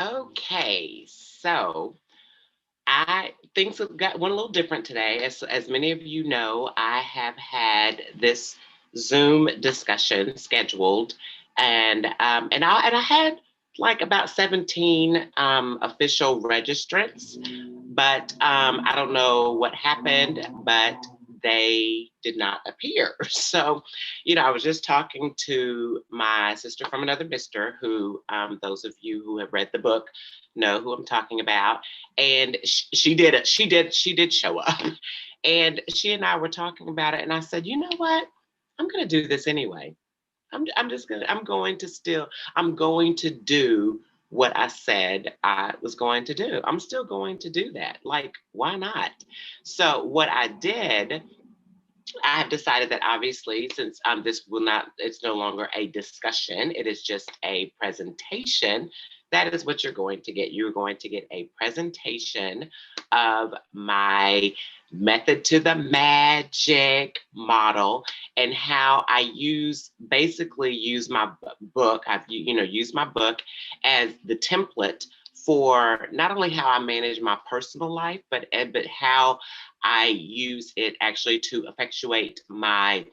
Okay, so I things have got went a little different today. As many of you know, I have had this Zoom discussion scheduled, and I had like about 17 official registrants, but I don't know what happened, but they did not appear. So, I was just talking to my sister from another mister, who those of you who have read the book know who I'm talking about, and she did it. She did show up, and she and I were talking about it, and I said, you know what? I'm going to do this anyway. I'm going to do what I said I was going to do. I'm still going to do that. Like, why not? So what I did, I have decided that obviously, since this will not, it's no longer a discussion, it is just a presentation. That is what you're going to get. You're going to get a presentation of my method to the magic model, and how I basically use my book. I've used my book as the template for not only how I manage my personal life, but how I use it actually to effectuate my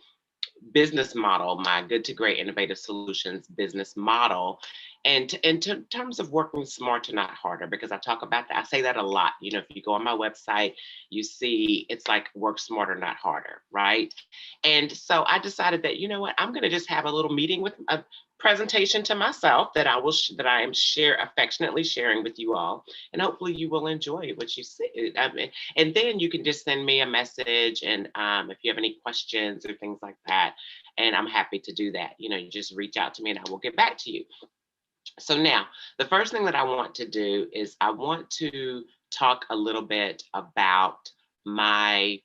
business model, my Good to Great Innovative Solutions business model, and in terms of working smarter, not harder, because I talk about that. I say that a lot. If you go on my website, you see it's like work smarter, not harder, right? And so I decided that I'm going to just have a little meeting with a presentation to myself that that I am affectionately sharing with you all, and hopefully you will enjoy what you see. And then you can just send me a message, and if you have any questions or things like that, and I'm happy to do that. You just reach out to me and I will get back to you. So now, the first thing that I want to do is I want to talk a little bit about my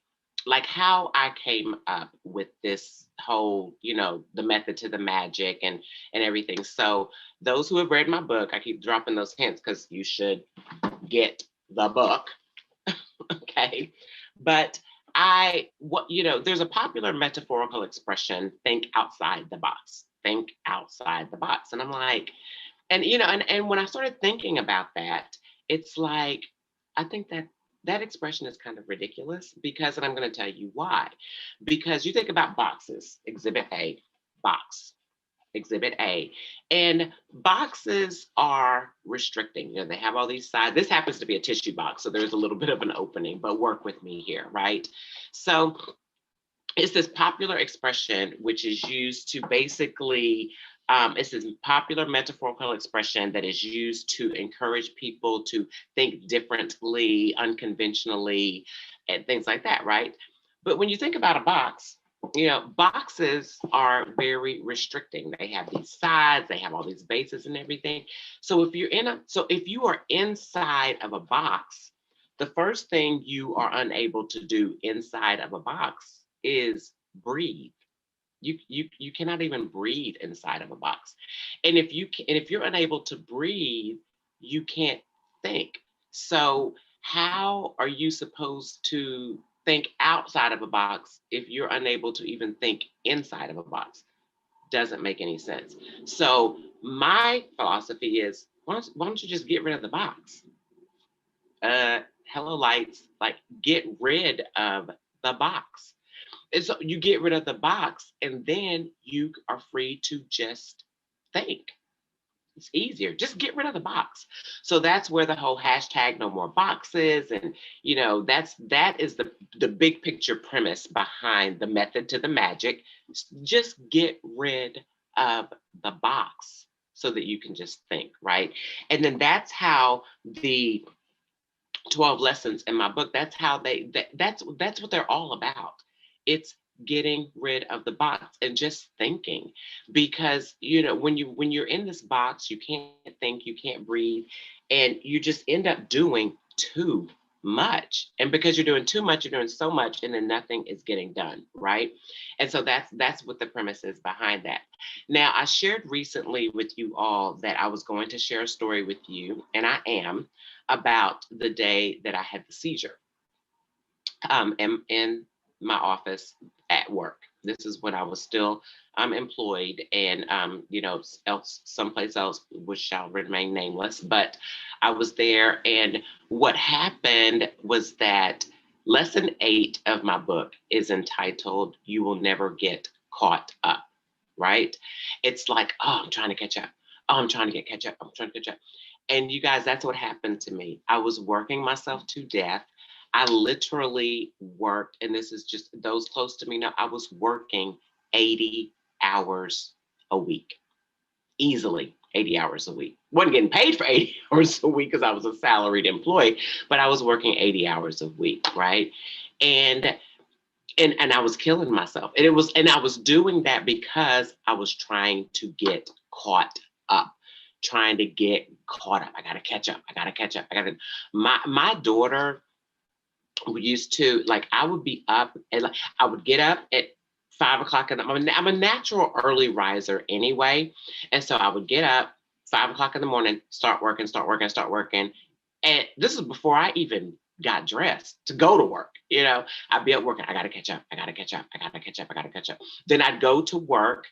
like how I came up with this whole, the method to the magic and everything. So those who have read my book, I keep dropping those hints because you should get the book. Okay. But there's a popular metaphorical expression, think outside the box. Think outside the box. And I'm like, and when I started thinking about that, it's like, I think that that expression is kind of ridiculous, because, and I'm going to tell you why. Because you think about boxes, exhibit A, box, exhibit A, and boxes are restricting. They have all these sides. This happens to be a tissue box, so there's a little bit of an opening, but work with me here, right? So it's this popular expression which is used to basically it's this popular metaphorical expression that is used to encourage people to think differently, unconventionally, and things like that, right? But when you think about a box, boxes are very restricting. They have these sides, they have all these bases and everything. So if you are inside of a box, the first thing you are unable to do inside of a box is breathe. You cannot even breathe inside of a box. And if you're unable to breathe, you can't think. So how are you supposed to think outside of a box if you're unable to even think inside of a box? Doesn't make any sense. So my philosophy is, why don't you just get rid of the box? Hello lights, like, get rid of the box. And so you get rid of the box, and then you are free to just think. It's easier. Just get rid of the box. So that's where the whole hashtag no more boxes, and that is the big picture premise behind the method to the magic. Just get rid of the box so that you can just think, right? And then that's how the 12 lessons in my book, that's how that's what they're all about. It's getting rid of the box and just thinking. Because when you're in this box, you can't think, you can't breathe, and you just end up doing too much. And because you're doing too much, you're doing so much, and then nothing is getting done, right? And so that's what the premise is behind that. Now, I shared recently with you all that I was going to share a story with you, and I am, about the day that I had the seizure in my office at work. This is when I was still employed, and else someplace else, which shall remain nameless. But I was there, and what happened was that lesson 8 of my book is entitled "You Will Never Get Caught Up." Right? It's like, oh, I'm trying to catch up. Oh, I'm trying to get catch up. I'm trying to catch up. And you guys, that's what happened to me. I was working myself to death. I literally worked, and this is just those close to me know, I was working 80 hours a week, easily 80 hours a week. Wasn't getting paid for 80 hours a week because I was a salaried employee, but I was working 80 hours a week, right? And and I was killing myself. And I was doing that because I was trying to get caught up, trying to get caught up. I gotta catch up. I gotta catch up. I gotta my daughter used to, like, I would be up and like I would get up at 5 o'clock in the morning. I'm a natural early riser anyway. And so I would get up 5 o'clock in the morning, start working, start working, start working. And this is before I even got dressed to go to work. I'd be up working. I gotta catch up. I gotta catch up. I gotta catch up. I gotta catch up. Then I'd go to work,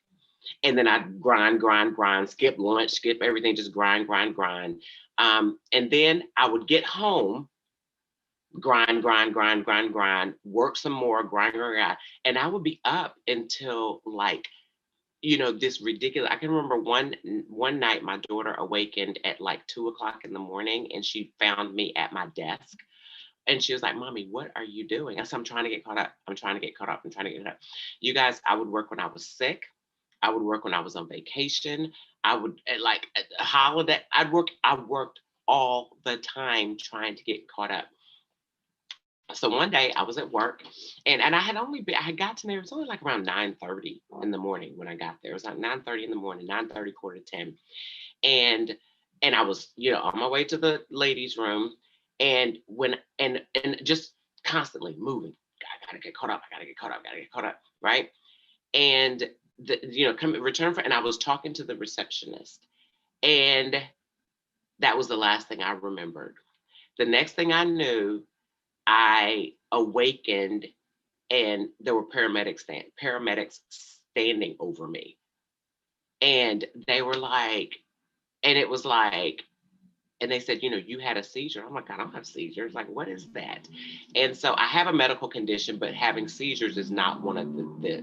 and then I'd grind, grind, grind, skip lunch, skip everything, just grind, grind, grind. And then I would get home, grind, grind, grind, grind, grind, work some more, grind, grind, grind. And I would be up until, like, this ridiculous. I can remember one night my daughter awakened at like 2 o'clock in the morning, and she found me at my desk. And she was like, "Mommy, what are you doing?" I said, "I'm trying to get caught up. I'm trying to get caught up. I'm trying to get caught up." You guys, I would work when I was sick. I would work when I was on vacation. I would, like, at a holiday. I worked all the time trying to get caught up. So one day I was at work, and I had gotten there. It was only like around 9:30 in the morning when I got there. It was like 9:30 in the morning, 9:30, quarter to 10. And I was, on my way to the ladies' room, and just constantly moving. I gotta get caught up. I gotta get caught up. I gotta get caught up. Right. And come return for, and I was talking to the receptionist, and that was the last thing I remembered. The next thing I knew, I awakened, and there were paramedics standing over me, and they were like, and it was like, and they said, "You had a seizure." I'm like, "I don't have seizures. Like, what is that?" And so I have a medical condition, but having seizures is not one of the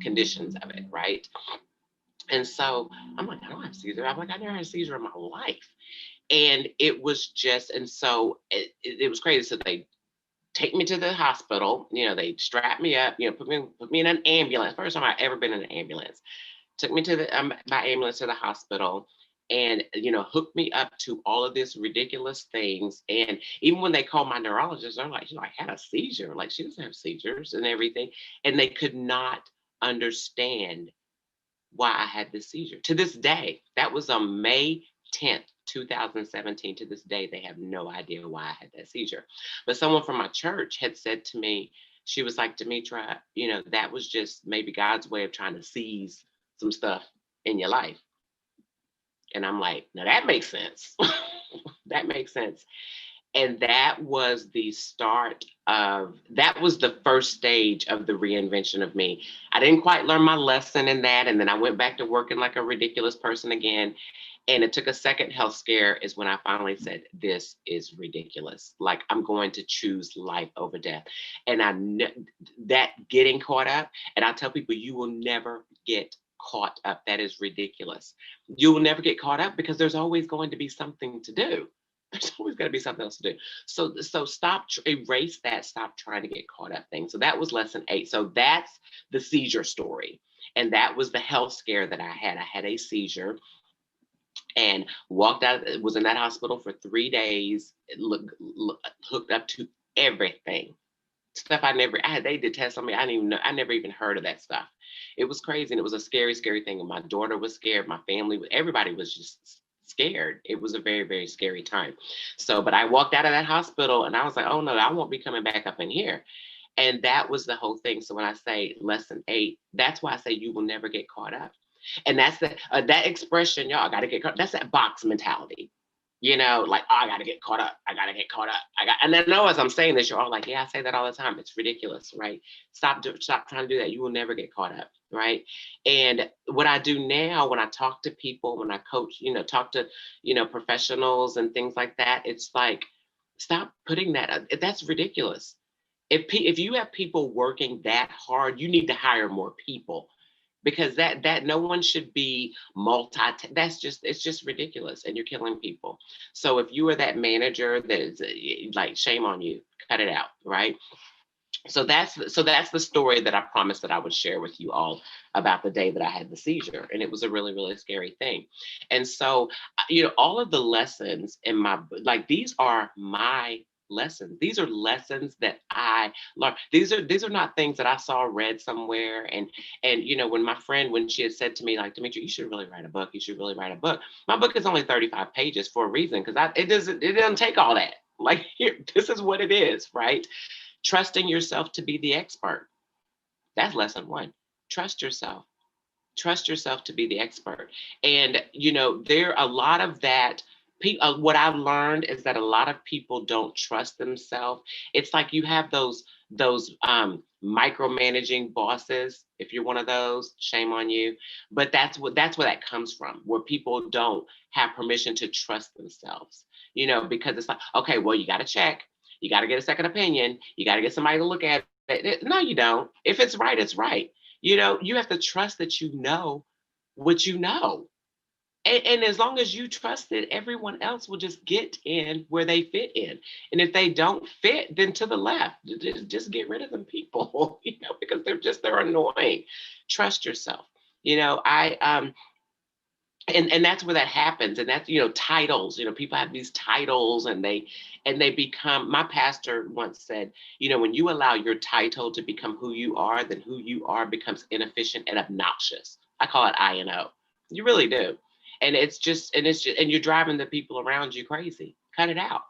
conditions of it, right? And so I'm like, "I don't have seizure." I'm like, "I never had a seizure in my life." And it was just, and so it was crazy. So they take me to the hospital. They strap me up. Put me in an ambulance. First time I ever been in an ambulance. Took me to by ambulance to the hospital, and hooked me up to all of this ridiculous things. And even when they called my neurologist, they're like, I had a seizure. Like, she doesn't have seizures and everything. And they could not understand why I had this seizure. To this day, that was on May 10th, 2017. To this day, they have no idea why I had that seizure. But someone from my church had said to me, she was like, "Demetra, that was just maybe God's way of trying to seize some stuff in your life." And I'm like, "Now that makes sense." That makes sense. And that was the first stage of the reinvention of me. I didn't quite learn my lesson in that. And then I went back to working like a ridiculous person again. And it took a second health scare is when I finally said, "This is ridiculous. Like, I'm going to choose life over death." And that getting caught up, and I tell people, you will never get caught up. That is ridiculous. You will never get caught up because there's always going to be something to do. There's always got to be something else to do. So stop, erase that, stop trying to get caught up thing. So that was lesson 8. So that's the seizure story. And that was the health scare that I had. I had a seizure and walked out, was in that hospital for 3 days, hooked up to everything. Stuff they did tests on me. I didn't even know, I never even heard of that stuff. It was crazy. And it was a scary, scary thing. And my daughter was scared. My family, everybody was just scared. It was a very, very scary time. So, but I walked out of that hospital and I was like, "Oh no, I won't be coming back up in here." And that was the whole thing. So when I say lesson 8, that's why I say you will never get caught up. And that's that expression, y'all got to get caught. That's that box mentality. Like, oh, I got to get caught up. I got to get caught up. And I know as I'm saying this, you're all like, yeah, I say that all the time. It's ridiculous, right? Stop trying to do that. You will never get caught up, right? And what I do now when I talk to people, when I coach, talk to, professionals and things like that, it's like, stop putting that. That's ridiculous. If you have people working that hard, you need to hire more people, because that no one should be it's just ridiculous, and you're killing people. So if you are that manager that is like, shame on you, cut it out, right? So that's the story that I promised that I would share with you all about the day that I had the seizure, and it was a really, really scary thing. And so, all of the lessons in my, like, these are my lessons. These are lessons that I learned. These are not things that I saw read somewhere. And when my friend, when she had said to me, like, Demetri, you should really write a book. You should really write a book. My book is only 35 pages for a reason, because it doesn't take all that. Like, here, this is what it is, right? Trusting yourself to be the expert. That's lesson one. Trust yourself. Trust yourself to be the expert. And, there a lot of that. What I've learned is that a lot of people don't trust themselves. It's like you have those micromanaging bosses. If you're one of those, shame on you. But that's where that comes from, where people don't have permission to trust themselves. Because it's like, okay, well, you got to check. You got to get a second opinion. You got to get somebody to look at it. No, you don't. If it's right, it's right. You have to trust that you know what you know. And as long as you trust it, everyone else will just get in where they fit in. And if they don't fit, then to the left, just get rid of them people, because they're annoying. Trust yourself. And that's where that happens. And that's, titles. People have these titles, and they become. My pastor once said, when you allow your title to become who you are, then who you are becomes inefficient and obnoxious. I call it INO. You really do. And you're driving the people around you crazy. Cut it out.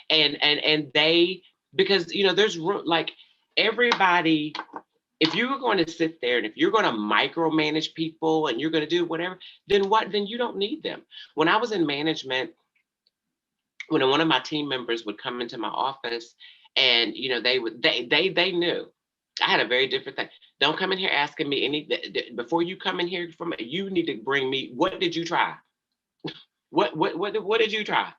And they, because there's like, everybody, if you're going to sit there and if you're going to micromanage people and you're going to do whatever, then what? Then you don't need them. When I was in management, when one of my team members would come into my office, and they knew I had a very different thing. Don't come in here asking me before you come in here, you need to bring me, what did you try? What did you try?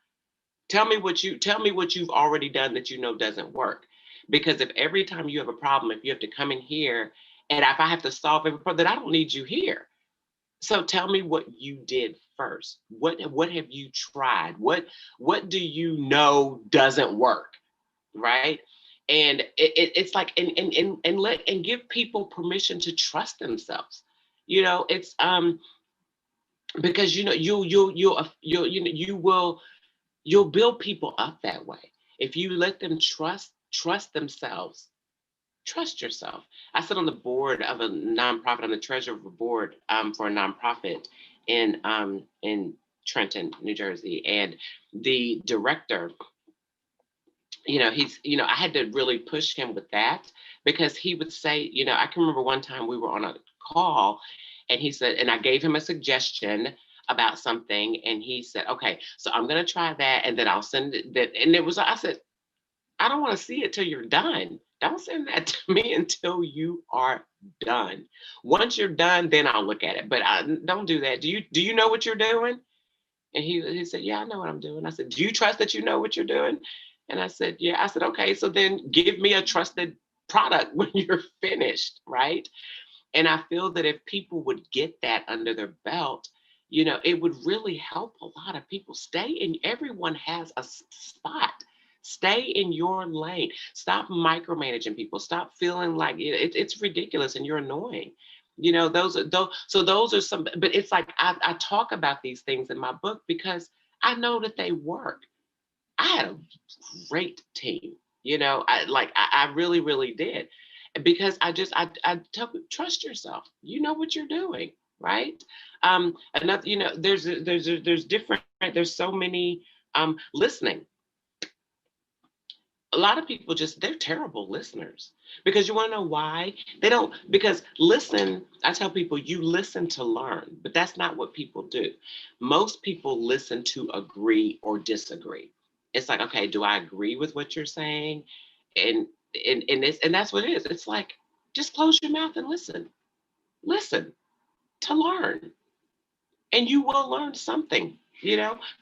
Tell me what you've already done that doesn't work. Because if every time you have a problem, if you have to come in here, and if I have to solve every problem, then I don't need you here. So tell me what you did first. What have you tried? What do you know doesn't work? Right? And it's like, and give people permission to trust themselves. It's because you'll build people up that way. If you let them trust themselves, trust yourself. I sit on the board of a nonprofit. I'm the treasurer of a board for a nonprofit in Trenton, New Jersey. And the director, I had to really push him with that, because he would say, I can remember one time we were on a call, and he said, and I gave him a suggestion about something, and he said, okay, so I'm going to try that, and then I'll send it. And I said, I don't want to see it till you're done. Don't send that to me until you are done. Once you're done, then I'll look at it. But don't do that. Do you know what you're doing? And he said, yeah, I know what I'm doing. I said, do you trust that you know what you're doing? And I said, yeah. I said, okay, so then give me a trusted product when you're finished, right? And I feel that if people would get that under their belt, it would really help a lot of people. Everyone has a spot. Stay in your lane. Stop micromanaging people. Stop feeling like it's ridiculous and you're annoying. Those are some, but it's like, I talk about these things in my book because I know that they work. I had a great team. I really, really did, because I tell people, trust yourself. You know what you're doing, right? Another, there's different. There's so many. Listening. A lot of people just, they're terrible listeners. Because you want to know why? They don't, because listen, I tell people you listen to learn, but that's not what people do. Most people listen to agree or disagree. It's like, okay, do I agree with what you're saying? And and that's what it is. It's like, just close your mouth and listen. Listen to learn. And you will learn something,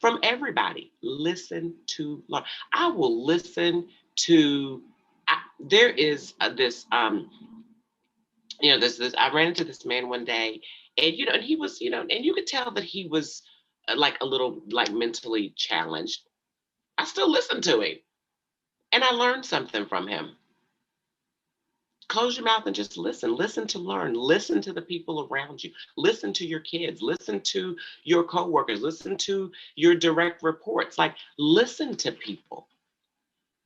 from everybody. Listen to learn. I will listen to. There is this this I ran into this man one day, and and he was, and you could tell that he was like a little like mentally challenged. I still listened to him, and I learned something from him. Close your mouth and just listen. Listen to learn. Listen to the people around you. Listen to your kids. Listen to your coworkers. Listen to your direct reports. Like, listen to people,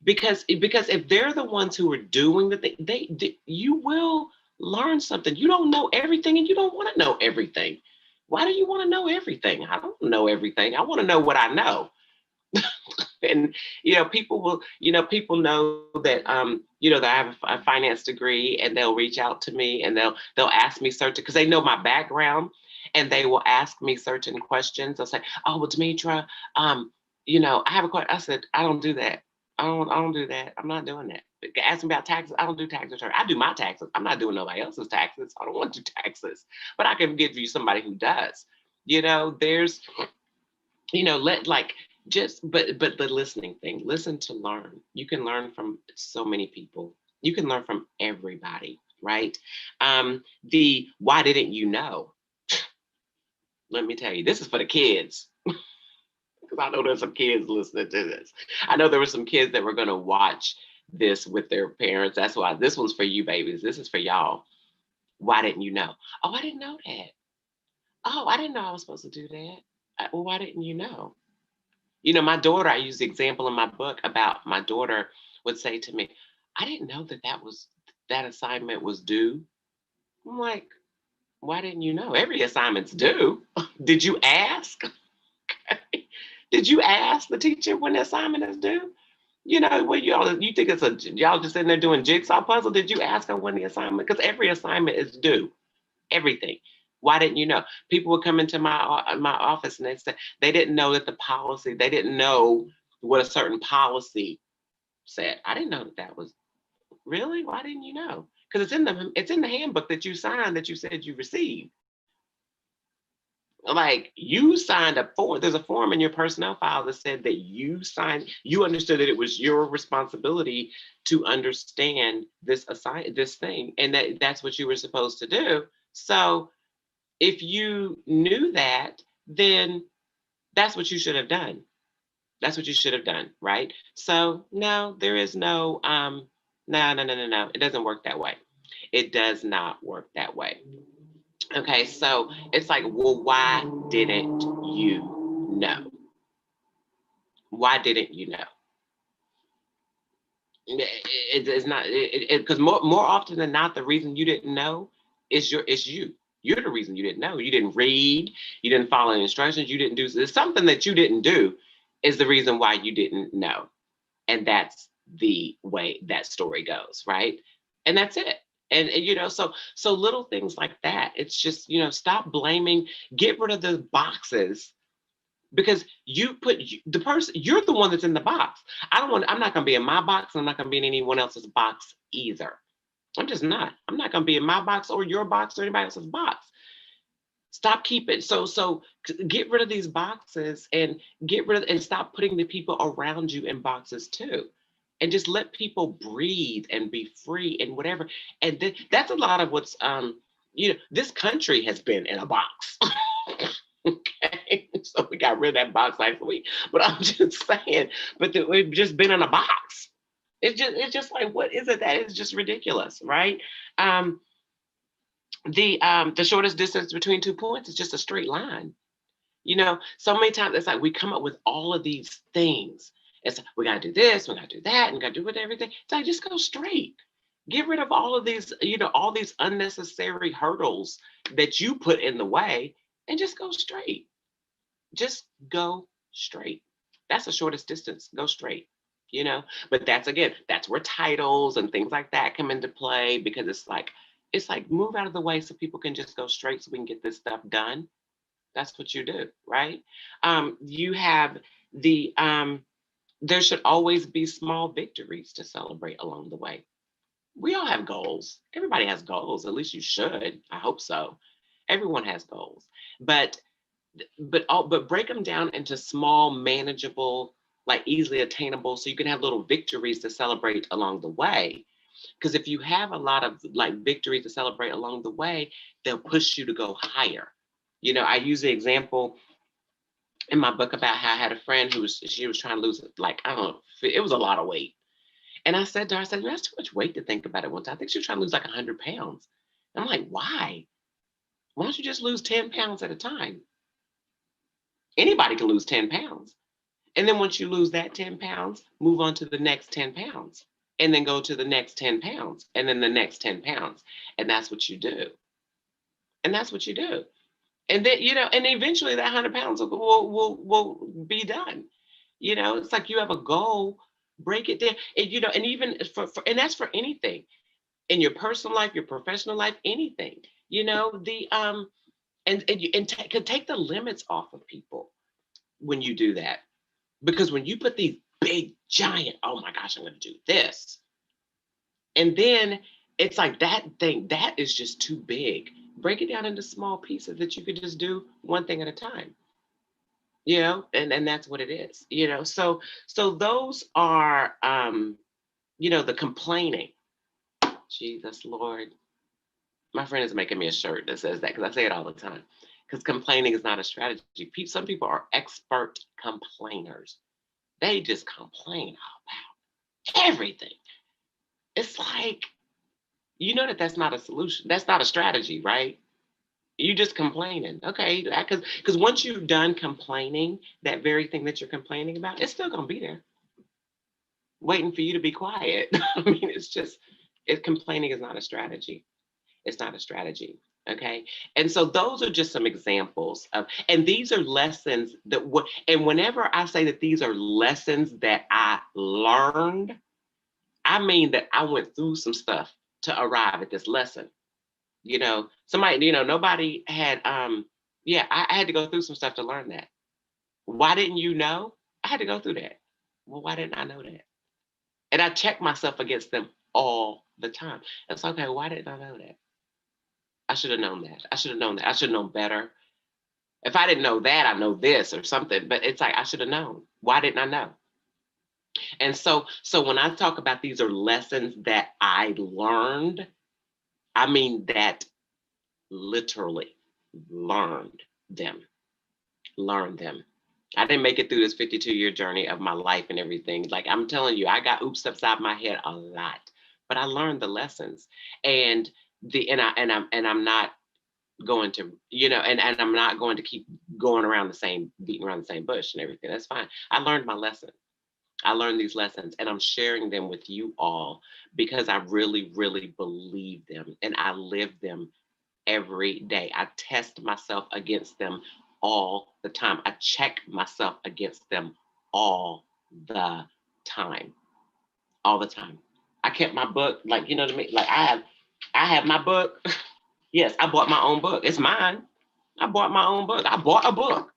because if they're the ones who are doing the thing, you will learn something. You don't know everything, and you don't want to know everything. Why do you want to know everything? I don't know everything. I want to know what I know. And people will, people know that that I have a finance degree, and they'll reach out to me, and they'll ask me certain, because they know my background, and they will ask me certain questions. They'll say, oh, well, Demetra, I have a question. I said, I don't do that. I don't do that. I'm not doing that. Ask me about taxes. I don't do tax return. I do my taxes. I'm not doing nobody else's taxes. I don't want to do taxes, but I can give you somebody who does. There's, let like, just but the listening thing. Listen to learn. You can learn from so many people. You can learn from everybody, right? The why didn't you know? Let me tell you, this is for the kids, because I know there's some kids listening to this. I know there were some kids that were going to watch this with their parents. That's why this one's for you, babies. This is for y'all. Why didn't you know? Oh, I didn't know that. Oh, I didn't know I was supposed to do that. Well, why didn't you know? My daughter, I use the example in my book about my daughter would say to me, I didn't know that assignment was due. I'm like, why didn't you know? Every assignment's due. Did you ask? Did you ask the teacher when the assignment is due? What you think y'all just sitting there doing jigsaw puzzle? Did you ask her when the assignment? Because every assignment is due. Everything. Why didn't you know? People would come into my office, and they didn't know that the policy. They didn't know what a certain policy said. I didn't know that was really. Why didn't you know? Because it's in the handbook that you signed, that you said you received. Like, you signed a form. There's a form in your personnel file that said that you understood that it was your responsibility to understand this thing, and that's what you were supposed to do. So if you knew that, then that's what you should have done. That's what you should have done, right? So no, there is no no, no, no, no, no. It doesn't work that way. It does not work that way. Okay, so it's like, well, why didn't you know? Why didn't you know? It's not, because more often than not, the reason you didn't know is you. You're the reason you didn't know. You didn't read. You didn't follow the instructions. You didn't do. There's something that you didn't do is the reason why you didn't know, and that's the way that story goes, right? And that's it. And so little things like that. It's just, stop blaming. Get rid of the boxes, because the person, you're the one that's in the box. I'm not going to be in my box, and I'm not going to be in anyone else's box either. I'm just not. I'm not going to be in my box or your box or anybody else's box. Stop keeping, so get rid of these boxes, and stop putting the people around you in boxes too. And just let people breathe and be free and whatever. And that's a lot of what's this country has been in a box. Okay, so we got rid of that box last week. But I'm just saying, we've just been in a box. It's just like, what is it? That is just ridiculous, right? The shortest distance between 2 points is just a straight line. So many times it's like we come up with all of these things. It's like, we gotta do this, we gotta do that, and we gotta do with everything. It's like, just go straight. Get rid of all of these, all these unnecessary hurdles that you put in the way, and just go straight. Just go straight. That's the shortest distance. Go straight. But that's where titles and things like that come into play, because it's like move out of the way so people can just go straight so we can get this stuff done. That's what you do, right? You have there should always be small victories to celebrate along the way. We all have goals. Everybody has goals. At least you should. I hope so. Everyone has goals, but but break them down into small, manageable, like easily attainable, so you can have little victories to celebrate along the way. Because if you have a lot of like victories to celebrate along the way, they'll push you to go higher. I use the example in my book about how I had a friend she was trying to lose, like, I don't know, it was a lot of weight. And I said to her, I said, that's too much weight to think about at one time. I think she was trying to lose like 100 pounds. And I'm like, why? Why don't you just lose 10 pounds at a time? Anybody can lose 10 pounds. And then once you lose that 10 pounds, move on to the next 10 pounds. And then go to the next 10 pounds. And then the next 10 pounds. And that's what you do. And that's what you do. And then, and eventually that 100 pounds will be done. It's like you have a goal, break it down. And even and that's for anything in your personal life, your professional life, anything. Could take the limits off of people when you do that. Because when you put these big, giant, oh my gosh, I'm going to do this. And then it's like that thing, that is just too big. Break it down into small pieces that you could just do one thing at a time. And that's what it is. So those are, the complaining. Jesus Lord. My friend is making me a shirt that says that, because I say it all the time. Because complaining is not a strategy. Some people are expert complainers. They just complain about everything. It's like, that's not a solution. That's not a strategy, right? You just complaining. Okay, because once you've done complaining, that very thing that you're complaining about, it's still gonna be there, waiting for you to be quiet. I mean, complaining is not a strategy. It's not a strategy. Okay. And so those are just some examples and these are lessons and whenever I say that these are lessons that I learned, I mean that I went through some stuff to arrive at this lesson. Somebody, nobody had, I had to go through some stuff to learn that. Why didn't you know? I had to go through that. Well, why didn't I know that? And I check myself against them all the time. It's okay. Why didn't I know that? I should have known that. I should have known that. I should have known better. If I didn't know that, I know this or something. But it's like, I should have known. Why didn't I know? And so when I talk about these are lessons that I learned, I mean that literally learned them. I didn't make it through this 52-year journey of my life and everything. Like I'm telling you, I got oops upside my head a lot, but I learned the lessons. And I'm not going to, and I'm not going to keep beating around the same bush and everything. That's fine. I learned my lesson. I learned these lessons and I'm sharing them with you all because I really, really believe them and I live them every day. I test myself against them all the time. I check myself against them all the time. All the time. I kept my book, like, you know what I mean? Like I have my book. Yes, I bought my own book. It's mine. I bought my own book. I bought a book.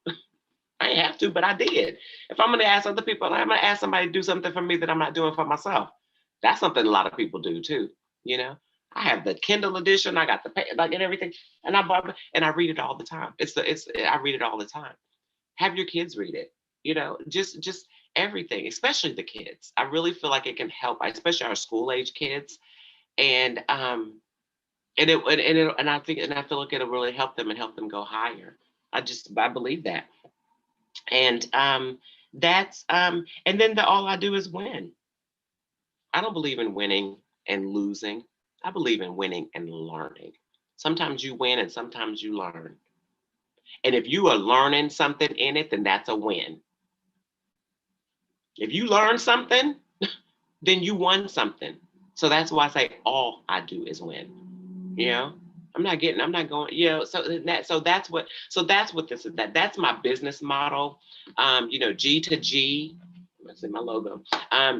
I didn't have to, but I did. If I'm going to ask other people, I'm going to ask somebody to do something for me that I'm not doing for myself. That's something a lot of people do too. I have the Kindle edition. I got the like and everything, and I bought and I read it all the time. I read it all the time. Have your kids read it. Just everything, especially the kids. I really feel like it can help, especially our school age kids, and I feel like it'll really help them and help them go higher. I believe that. And that's and then all I do is win. I don't believe in winning and losing. I believe in winning and learning. Sometimes you win and sometimes you learn. And if you are learning something in it, then that's a win. If you learn something, then you won something. So that's why I say all I do is win. I'm not going, so that's what this is. That's my business model. G to G, That's in my logo.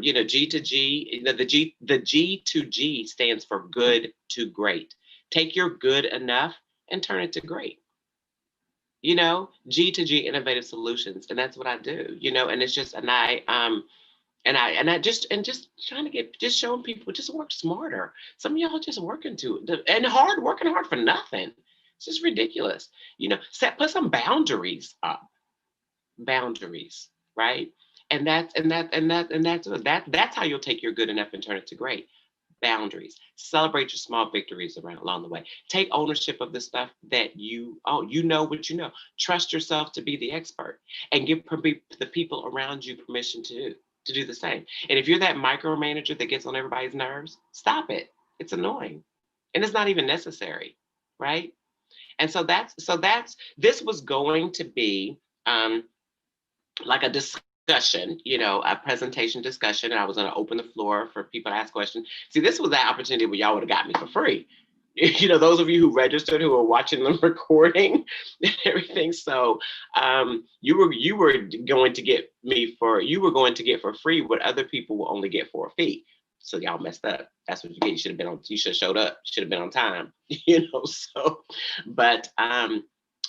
G to G, the G to G stands for good to great. Take your good enough and turn it to great. G to G innovative solutions. And that's what I do, and it's just, and just trying to just showing people just work smarter. Some of y'all just working working hard for nothing. It's just ridiculous. Put some boundaries up. Boundaries, right? That's how you'll take your good enough and turn it to great. Boundaries. Celebrate your small victories along the way. Take ownership of the stuff that you know what you know. Trust yourself to be the expert, and give the people around you permission to do the same. And if you're that micromanager that gets on everybody's nerves, stop it. It's annoying, and it's not even necessary, right? And so this was going to be like a discussion, a presentation discussion, and I was going to open the floor for people to ask questions. See, this was that opportunity where y'all would have got me for free. Those of you who registered, who are watching the recording and everything. So you were going to get for free what other people will only get for a fee. So y'all messed up. That's what you get. You should have showed up. Should have been on time. So, but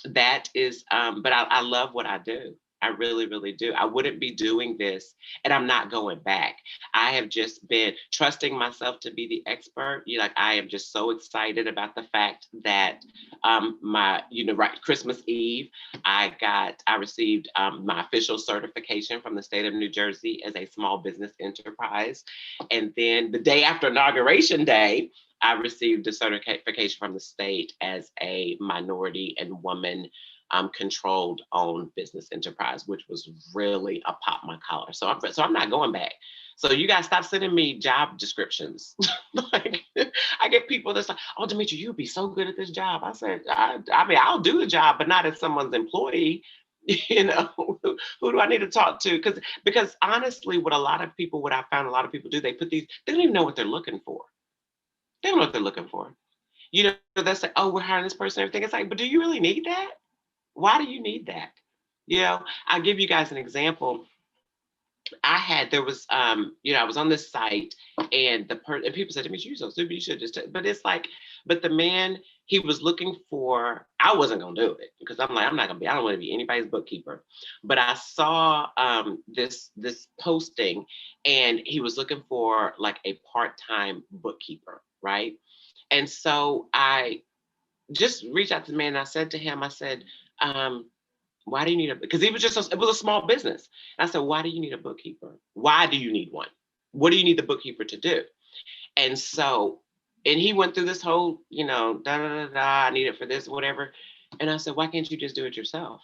that is, but I love what I do. I really, really do. I wouldn't be doing this, and I'm not going back. I have just been trusting myself to be the expert. I am just so excited about the fact that Christmas Eve, I received my official certification from the state of New Jersey as a small business enterprise. And then the day after Inauguration Day, I received a certification from the state as a minority and woman controlled owned business enterprise, which was really a pop my collar. So I'm not going back. So you guys stop sending me job descriptions. I get people that's like, oh, Demetria, you'd be so good at this job. I said, I'll do the job, but not as someone's employee. Who do I need to talk to? Because honestly, what I found a lot of people do, they don't even know what they're looking for. They don't know what they're looking for. That's like, oh, we're hiring this person, everything. It's like, but do you really need that? Why do you need that? I'll give you guys an example. I was on this site, and people said to me, "You're so stupid, you should just," but it's like, but the man, he was looking for, I wasn't going to do it because I'm like, I don't want to be anybody's bookkeeper. But I saw this posting, and he was looking for like a part-time bookkeeper, right? And so I just reached out to the man, and I said to him, why do you need because it was a small business. And I said, why do you need a bookkeeper? Why do you need one? What do you need the bookkeeper to do? And he went through this whole, I need it for this, whatever. And I said, why can't you just do it yourself?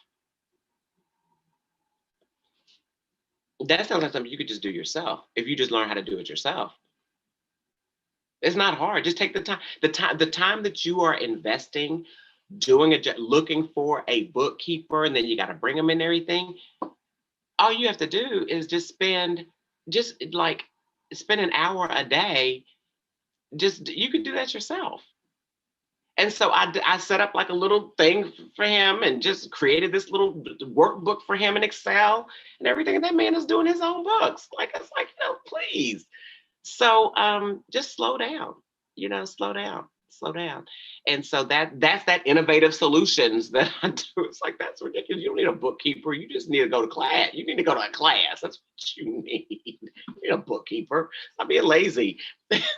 That sounds like something you could just do yourself if you just learn how to do it yourself. It's not hard. Just take the time that you are investing looking for a bookkeeper, and then you got to bring them in and everything. All you have to do is just spend an hour a day. You could do that yourself. And so I set up like a little thing for him and just created this little workbook for him in Excel and everything. And that man is doing his own books. It's like, please. So just slow down, slow down. And so that's that innovative solutions that I do. It's like, that's ridiculous. You don't need a bookkeeper. You just need to go to class. You need to go to a class. That's what you need. You need a bookkeeper. Stop being lazy.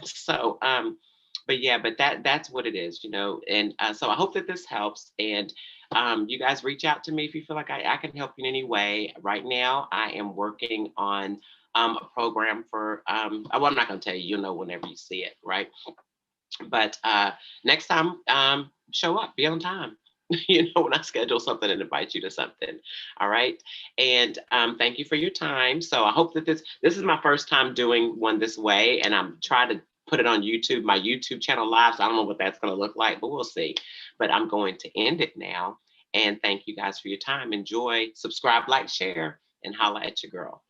So, but that's what it is, and so I hope that this helps. And you guys reach out to me if you feel like I can help you in any way. Right now, I am working on a program for, I'm not going to tell you, you'll know whenever you see it, right? But next time, show up, be on time. When I schedule something and invite you to something. All right. And thank you for your time. So I hope that this is my first time doing one this way, and I'm trying to put it on YouTube, my YouTube channel live. So I don't know what that's going to look like, but we'll see. But I'm going to end it now. And thank you guys for your time. Enjoy, subscribe, like, share, and holla at your girl.